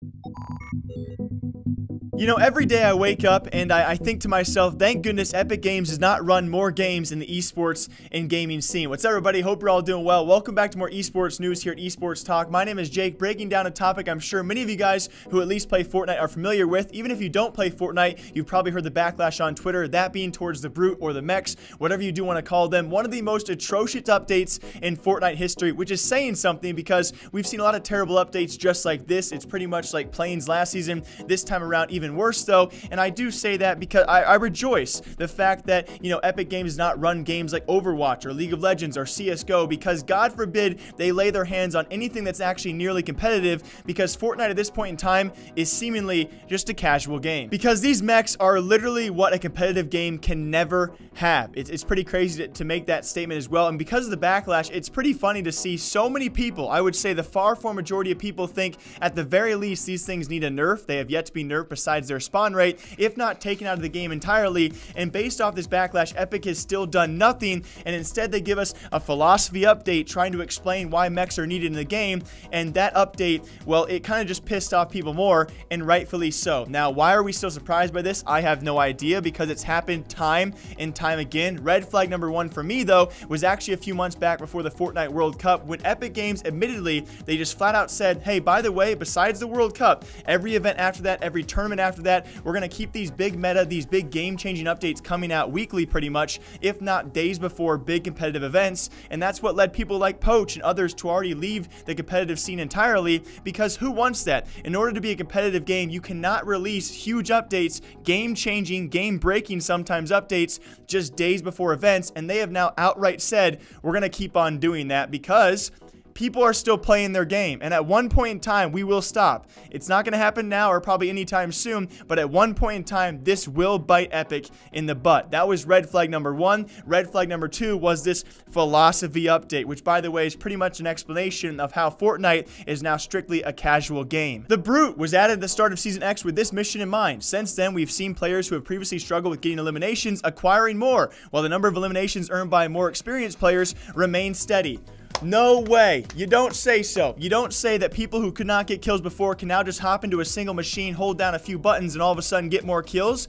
You know, every day I wake up and I think to myself, thank goodness Epic Games does not run more games in the esports and gaming scene. What's up, everybody? Hope you're all doing well. Welcome back to more esports news here at Esports Talk. My name is Jake, breaking down a topic I'm sure many of you guys who at least play Fortnite are familiar with. Even if you don't play Fortnite, you've probably heard the backlash on Twitter, that being towards the Brute or the Mechs, whatever you do want to call them. One of the most atrocious updates in Fortnite history, which is saying something because we've seen a lot of terrible updates just like this. It's pretty much like Plains last season. This time around, even worse though. And I do say that because I rejoice the fact that, you know, Epic Games does not run games like Overwatch or League of Legends or CSGO, because God forbid they lay their hands on anything that's actually nearly competitive, because Fortnite at this point in time is seemingly just a casual game. Because these mechs are literally what a competitive game can never have. It's pretty crazy to make that statement as well. And because of the backlash, it's pretty funny to see so many people, I would say the far majority of people, think at the very least these things need a nerf. They have yet to be nerfed besides their spawn rate, if not taken out of the game entirely. And based off this backlash, Epic has still done nothing, and instead they give us a philosophy update trying to explain why mechs are needed in the game. And that update, well, it kind of just pissed off people more, and rightfully so. Now, why are we still surprised by this? I have no idea, because it's happened time and time again. Red flag number one for me, though, was actually a few months back before the Fortnite World Cup, when Epic Games, admittedly, they just flat out said, hey, by the way, besides the World Cup, every event after that, every tournament after that, we're going to keep these big meta, these big game-changing updates coming out weekly pretty much, if not days before big competitive events. And that's what led people like Poach and others to already leave the competitive scene entirely, because who wants that? In order to be a competitive game, you cannot release huge updates, game-changing, game-breaking sometimes updates, just days before events. And they have now outright said, we're going to keep on doing that because people are still playing their game, and at one point in time we will stop. It's not going to happen now or probably anytime soon, but at one point in time this will bite Epic in the butt. That was red flag number one. Red flag number two was this philosophy update, which by the way is pretty much an explanation of how Fortnite is now strictly a casual game. The Brute was added at the start of Season X with this mission in mind. Since then, we've seen players who have previously struggled with getting eliminations acquiring more, while the number of eliminations earned by more experienced players remains steady. No way. You don't say so. You don't say that people who could not get kills before can now just hop into a single machine, hold down a few buttons, and all of a sudden get more kills.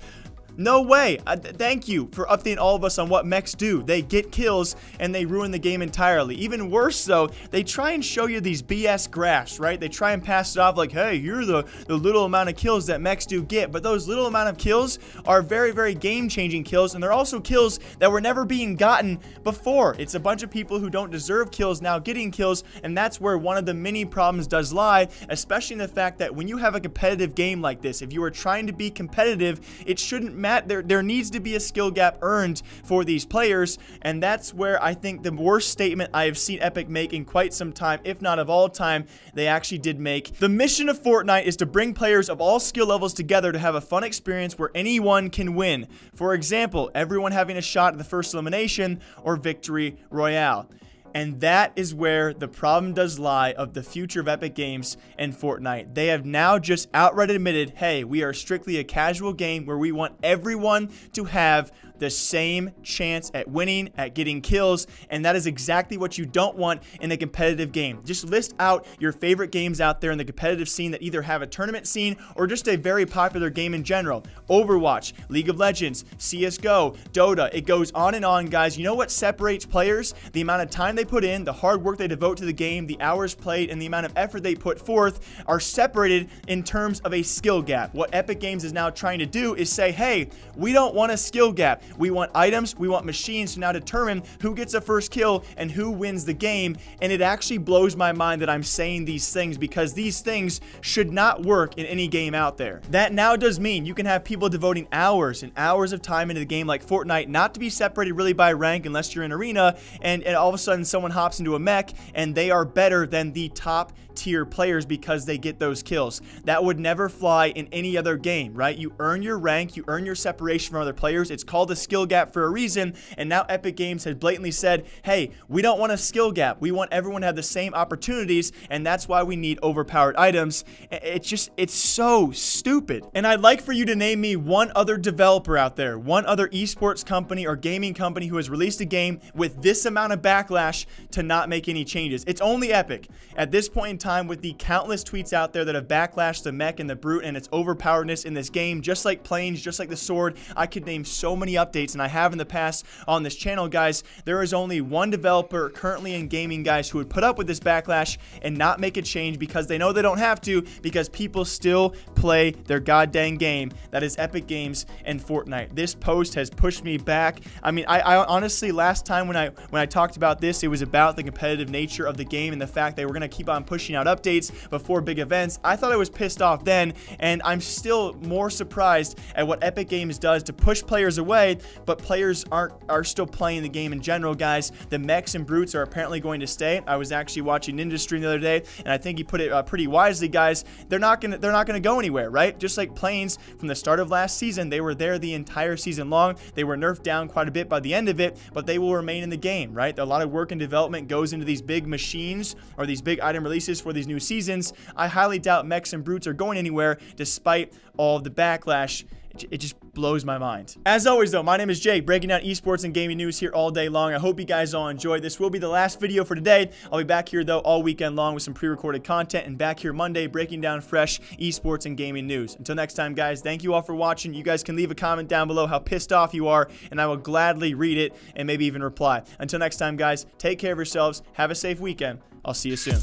No way. Thank you for updating all of us on what mechs do. They get kills and they ruin the game entirely. Even worse though, they try and show you these BS graphs, right? They try and pass it off like, hey, you're the little amount of kills that mechs do get. But those little amount of kills are very game-changing kills, and they're also kills that were never being gotten before. It's a bunch of people who don't deserve kills now getting kills, and that's where one of the many problems does lie, especially in the fact that when you have a competitive game like this, if you are trying to be competitive, it shouldn't there needs to be a skill gap earned for these players. And that's where I think the worst statement I have seen Epic make in quite some time, if not of all time, they actually did make. The mission of Fortnite is to bring players of all skill levels together to have a fun experience where anyone can win. For example, everyone having a shot at the first elimination or victory royale. And that is where the problem does lie of the future of Epic Games and Fortnite. They have now just outright admitted, hey, we are strictly a casual game where we want everyone to have the same chance at winning, at getting kills, and that is exactly what you don't want in a competitive game. Just list out your favorite games out there in the competitive scene that either have a tournament scene or just a very popular game in general. Overwatch, League of Legends, CSGO, Dota, it goes on and on, guys. You know what separates players? The amount of time they put in, the hard work they devote to the game, the hours played, and the amount of effort they put forth are separated in terms of a skill gap. What Epic Games is now trying to do is say, hey, we don't want a skill gap. We want items, we want machines to now determine who gets a first kill and who wins the game. And it actually blows my mind that I'm saying these things, because these things should not work in any game out there. That now does mean you can have people devoting hours and hours of time into the game like Fortnite, not to be separated really by rank unless you're in arena, and all of a sudden someone hops into a mech and they are better than the top tier players because they get those kills. That would never fly in any other game, right? You earn your rank, you earn your separation from other players. It's called a skill gap for a reason, and now Epic Games has blatantly said, hey, we don't want a skill gap. We want everyone to have the same opportunities, and that's why we need overpowered items. It's so stupid. And I'd like for you to name me one other developer out there, one other esports company or gaming company who has released a game with this amount of backlash to not make any changes. It's only Epic. At this point in time with the countless tweets out there that have backlashed the mech and the brute and its overpoweredness in this game, just like planes, just like the sword. I could name so many updates, and I have in the past on this channel, guys. There is only one developer currently in gaming, guys, who would put up with this backlash and not make a change because they know they don't have to, because people still play their goddamn game. That is Epic Games and Fortnite. This post has pushed me back. I mean, I honestly, last time when I talked about this, it was about the competitive nature of the game and the fact they were going to keep on pushing out updates before big events. I thought I was pissed off then, and I'm still more surprised at what Epic Games does to push players away, but players are still playing the game in general, guys. The mechs and brutes are apparently going to stay. I was actually watching Ninja Stream the other day, and I think he put it pretty wisely, guys. They're not gonna go anywhere, right? Just like planes from the start of last season, they were there the entire season long. They were nerfed down quite a bit by the end of it, but they will remain in the game, right? A lot of work and development goes into these big machines or these big item releases for these new seasons. I highly doubt mechs and brutes are going anywhere despite all of the backlash. It just blows my mind. As always, though, my name is Jake, breaking down esports and gaming news here all day long. I hope you guys all enjoyed. This will be the last video for today. I'll be back here, though, all weekend long with some pre-recorded content, and back here Monday breaking down fresh esports and gaming news. Until next time, guys, thank you all for watching. You guys can leave a comment down below how pissed off you are, and I will gladly read it and maybe even reply. Until next time, guys, take care of yourselves. Have a safe weekend. I'll see you soon.